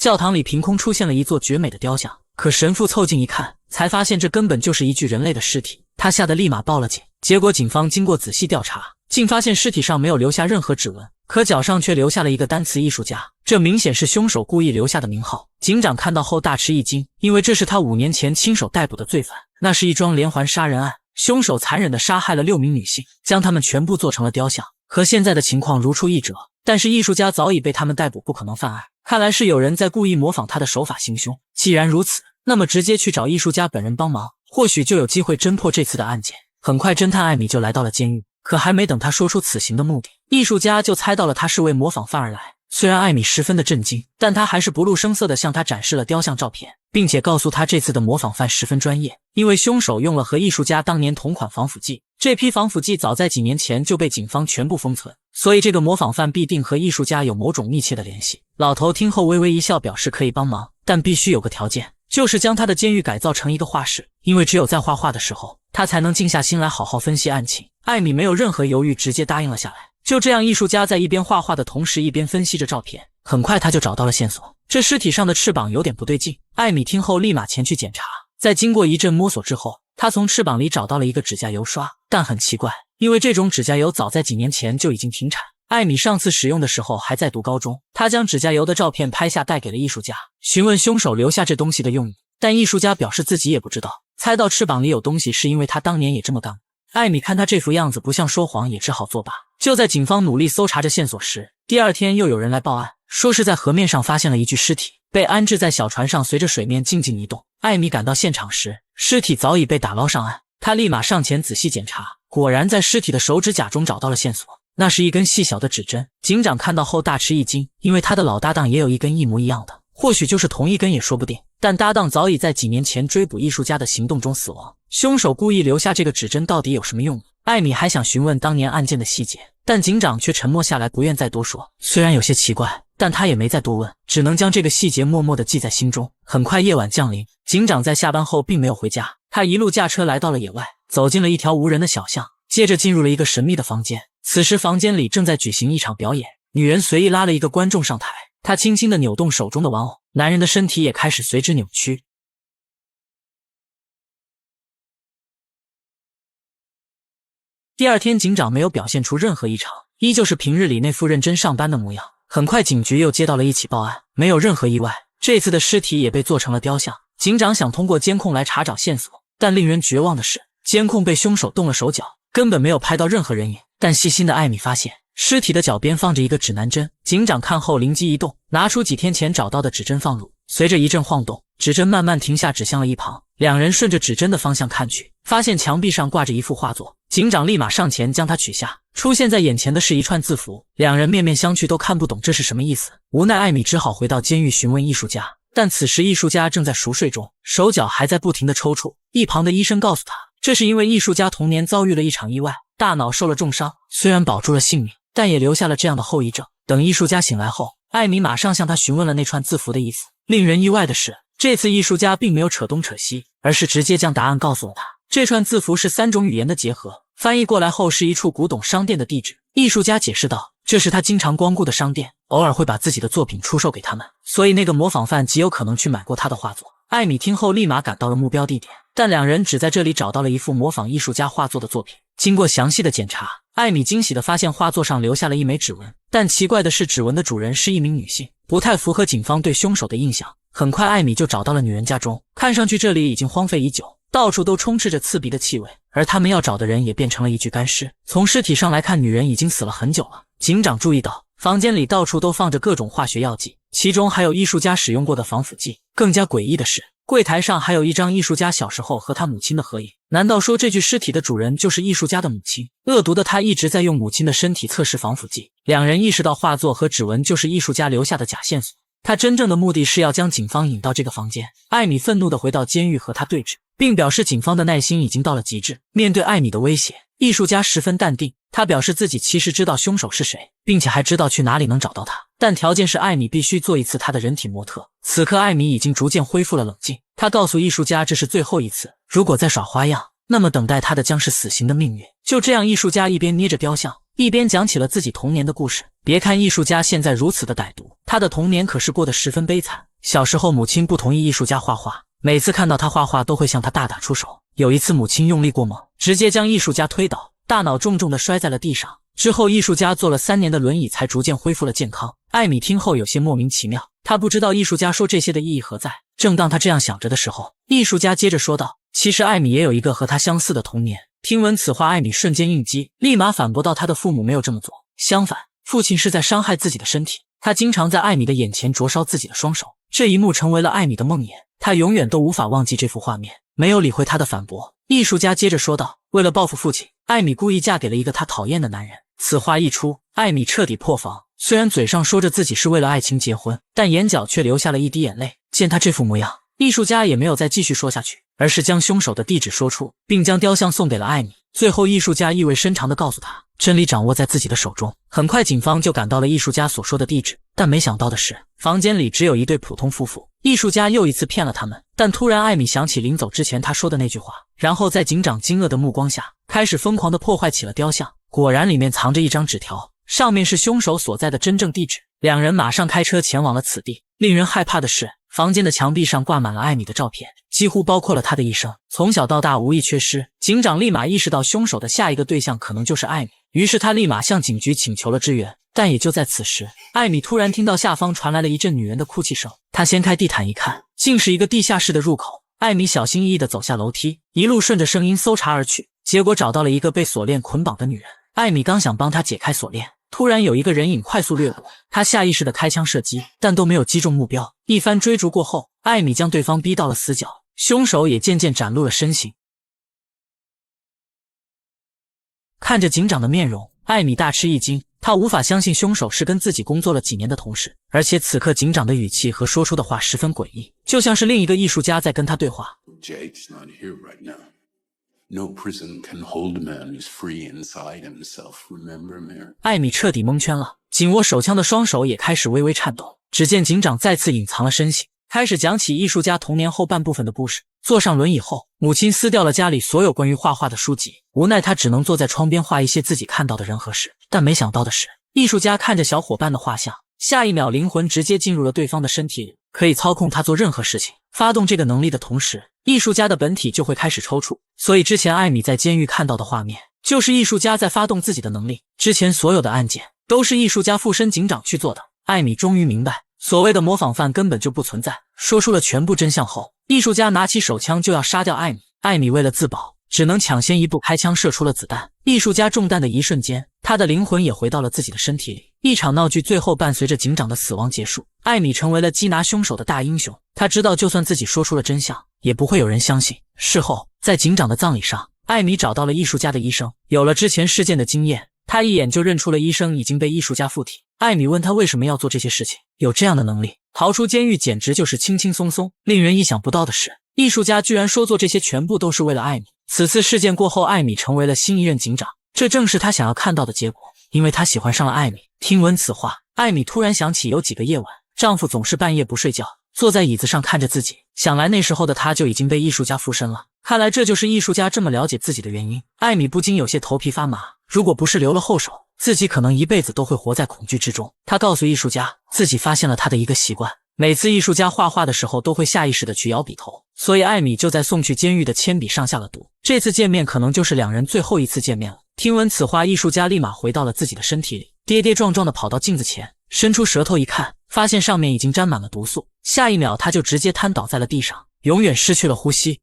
教堂里凭空出现了一座绝美的雕像，可神父凑近一看，才发现这根本就是一具人类的尸体。他吓得立马报了警。结果警方经过仔细调查，竟发现尸体上没有留下任何指纹，可脚上却留下了一个单词“艺术家”，这明显是凶手故意留下的名号。警长看到后大吃一惊，因为这是他5年前亲手逮捕的罪犯，那是一桩连环杀人案，凶手残忍地杀害了6名女性，将她们全部做成了雕像。和现在的情况如出一辙，但是艺术家早已被他们逮捕，不可能犯案。看来是有人在故意模仿他的手法行凶。既然如此，那么直接去找艺术家本人帮忙，或许就有机会侦破这次的案件。很快，侦探艾米就来到了监狱，可还没等他说出此行的目的，艺术家就猜到了他是为模仿犯而来。虽然艾米十分的震惊，但他还是不露声色地向他展示了雕像照片，并且告诉他这次的模仿犯十分专业，因为凶手用了和艺术家当年同款防腐剂。这批防腐剂早在几年前就被警方全部封存，所以这个模仿犯必定和艺术家有某种密切的联系。老头听后微微一笑，表示可以帮忙，但必须有个条件，就是将他的监狱改造成一个画室，因为只有在画画的时候，他才能静下心来好好分析案情。艾米没有任何犹豫，直接答应了下来。就这样，艺术家在一边画画的同时一边分析着照片，很快他就找到了线索，这尸体上的翅膀有点不对劲。艾米听后立马前去检查，在经过一阵摸索之后，他从翅膀里找到了一个指甲油刷，但很奇怪，因为这种指甲油早在几年前就已经停产。艾米上次使用的时候还在读高中，他将指甲油的照片拍下带给了艺术家，询问凶手留下这东西的用意，但艺术家表示自己也不知道，猜到翅膀里有东西是因为他当年也这么干过。艾米看他这副样子不像说谎，也只好作罢。就在警方努力搜查着线索时，第二天又有人来报案，说是在河面上发现了一具尸体，被安置在小船上，随着水面静静移动。艾米赶到现场时，尸体早已被打捞上岸，他立马上前仔细检查，果然在尸体的手指甲中找到了线索，那是一根细小的指针。警长看到后大吃一惊，因为他的老搭档也有一根一模一样的，或许就是同一根也说不定。但搭档早已在几年前追捕艺术家的行动中死亡，凶手故意留下这个指针到底有什么用意？艾米还想询问当年案件的细节，但警长却沉默下来，不愿再多说。虽然有些奇怪，但他也没再多问，只能将这个细节默默地记在心中。很快夜晚降临，警长在下班后并没有回家，他一路驾车来到了野外，走进了一条无人的小巷，接着进入了一个神秘的房间。此时房间里正在举行一场表演，女人随意拉了一个观众上台，她轻轻地扭动手中的玩偶，男人的身体也开始随之扭曲。第二天，警长没有表现出任何异常，依旧是平日里那副认真上班的模样。很快，警局又接到了一起报案，没有任何意外，这次的尸体也被做成了雕像。警长想通过监控来查找线索，但令人绝望的是，监控被凶手动了手脚，根本没有拍到任何人影。但细心的艾米发现，尸体的脚边放着一个指南针。警长看后灵机一动，拿出几天前找到的指针放入，随着一阵晃动，指针慢慢停下，指向了一旁。两人顺着指针的方向看去，发现墙壁上挂着一幅画作。警长立马上前将它取下，出现在眼前的是一串字符，两人面面相觑，都看不懂这是什么意思。无奈艾米只好回到监狱询问艺术家，但此时艺术家正在熟睡中，手脚还在不停地抽搐。一旁的医生告诉他，这是因为艺术家童年遭遇了一场意外，大脑受了重伤，虽然保住了性命，但也留下了这样的后遗症。等艺术家醒来后，艾米马上向他询问了那串字符的意思。令人意外的是，这次艺术家并没有扯东扯西，而是直接将答案告诉了他。这串字符是3种语言的结合，翻译过来后是一处古董商店的地址。艺术家解释道，这是他经常光顾的商店，偶尔会把自己的作品出售给他们，所以那个模仿犯极有可能去买过他的画作。艾米听后立马赶到了目标地点，但两人只在这里找到了一幅模仿艺术家画作的作品。经过详细的检查，艾米惊喜地发现画作上留下了一枚指纹，但奇怪的是指纹的主人是一名女性，不太符合警方对凶手的印象。很快艾米就找到了女人家中，看上去这里已经荒废已久，到处都充斥着刺鼻的气味，而他们要找的人也变成了一具干尸。从尸体上来看，女人已经死了很久了。警长注意到房间里到处都放着各种化学药剂，其中还有艺术家使用过的防腐剂。更加诡异的是，柜台上还有一张艺术家小时候和他母亲的合影。难道说这具尸体的主人就是艺术家的母亲？恶毒的他一直在用母亲的身体测试防腐剂。两人意识到画作和指纹就是艺术家留下的假线索，他真正的目的是要将警方引到这个房间。艾米愤怒地回到监狱和他对峙，并表示警方的耐心已经到了极致。面对艾米的威胁，艺术家十分淡定，他表示自己其实知道凶手是谁，并且还知道去哪里能找到他，但条件是艾米必须做一次他的人体模特。此刻艾米已经逐渐恢复了冷静，他告诉艺术家这是最后一次，如果再耍花样，那么等待他的将是死刑的命运。就这样，艺术家一边捏着雕像，一边讲起了自己童年的故事。别看艺术家现在如此的歹毒，他的童年可是过得十分悲惨。小时候母亲不同意艺术家画画，每次看到他画画都会向他大打出手。有一次母亲用力过猛，直接将艺术家推倒，大脑重重地摔在了地上。之后艺术家坐了3年的轮椅才逐渐恢复了健康。艾米听后有些莫名其妙，她不知道艺术家说这些的意义何在。正当她这样想着的时候，艺术家接着说道，其实艾米也有一个和她相似的童年。听闻此话，艾米瞬间应激，立马反驳道她的父母没有这么做，相反，父亲是在伤害自己的身体。他经常在艾米的眼前灼烧自己的双手，这一幕成为了艾米的梦魇，她永远都无法忘记这幅画面。没有理会他的反驳，艺术家接着说道，为了报复父亲，艾米故意嫁给了一个她讨厌的男人。此话一出，艾米彻底破防，虽然嘴上说着自己是为了爱情结婚，但眼角却流下了一滴眼泪。见他这副模样，艺术家也没有再继续说下去，而是将凶手的地址说出，并将雕像送给了艾米。最后艺术家意味深长地告诉他，真理掌握在自己的手中。很快警方就赶到了艺术家所说的地址，但没想到的是，房间里只有一对普通夫妇。艺术家又一次骗了他们，但突然艾米想起临走之前他说的那句话，然后在警长惊愕的目光下，开始疯狂地破坏起了雕像。果然里面藏着一张纸条，上面是凶手所在的真正地址。两人马上开车前往了此地。令人害怕的是，房间的墙壁上挂满了艾米的照片，几乎包括了她的一生，从小到大无一缺失。警长立马意识到凶手的下一个对象可能就是艾米，于是他立马向警局请求了支援。但也就在此时，艾米突然听到下方传来了一阵女人的哭泣声。她掀开地毯一看，竟是一个地下室的入口。艾米小心翼翼地走下楼梯，一路顺着声音搜查而去，结果找到了一个被锁链捆绑的女人。艾米刚想帮她解开锁链，突然有一个人影快速掠过，她下意识地开枪射击，但都没有击中目标。一番追逐过后，艾米将对方逼到了死角，凶手也渐渐展露了身形。看着警长的面容，艾米大吃一惊，她无法相信凶手是跟自己工作了几年的同事，而且此刻警长的语气和说出的话十分诡异，就像是另一个艺术家在跟他对话。Jake's not here right now. No prison can hold a man who's free inside himself. Remember, Mayor? 艾米彻底蒙圈了，紧握手枪的双手也开始微微颤抖。只见警长再次隐藏了身形，开始讲起艺术家童年后半部分的故事。坐上轮椅后，母亲撕掉了家里所有关于画画的书籍，无奈她只能坐在窗边画一些自己看到的人和事。但没想到的是，艺术家看着小伙伴的画像，下一秒灵魂直接进入了对方的身体里，可以操控他做任何事情。发动这个能力的同时，艺术家的本体就会开始抽搐，所以之前艾米在监狱看到的画面，就是艺术家在发动自己的能力。之前所有的案件都是艺术家附身警长去做的。艾米终于明白，所谓的模仿犯根本就不存在。说出了全部真相后，艺术家拿起手枪就要杀掉艾米。艾米为了自保，只能抢先一步开枪射出了子弹。艺术家中弹的一瞬间，他的灵魂也回到了自己的身体里。一场闹剧最后伴随着警长的死亡结束，艾米成为了缉拿凶手的大英雄。他知道就算自己说出了真相，也不会有人相信。事后，在警长的葬礼上，艾米找到了艺术家的医生，有了之前事件的经验，他一眼就认出了医生已经被艺术家附体。艾米问他为什么要做这些事情，有这样的能力，逃出监狱简直就是轻轻松松。令人意想不到的是，艺术家居然说做这些全部都是为了艾米。此次事件过后，艾米成为了新一任警长，这正是他想要看到的结果，因为他喜欢上了艾米。听闻此话，艾米突然想起有几个夜晚，丈夫总是半夜不睡觉，坐在椅子上看着自己，想来那时候的他就已经被艺术家附身了。看来这就是艺术家这么了解自己的原因。艾米不禁有些头皮发麻，如果不是留了后手，自己可能一辈子都会活在恐惧之中。她告诉艺术家，自己发现了他的一个习惯，每次艺术家画画的时候都会下意识的去摇笔头，所以艾米就在送去监狱的铅笔上下了毒。这次见面可能就是两人最后一次见面了。听闻此话，艺术家立马回到了自己的身体里，跌跌撞撞的跑到镜子前，伸出舌头一看，发现上面已经沾满了毒素。下一秒他就直接瘫倒在了地上，永远失去了呼吸。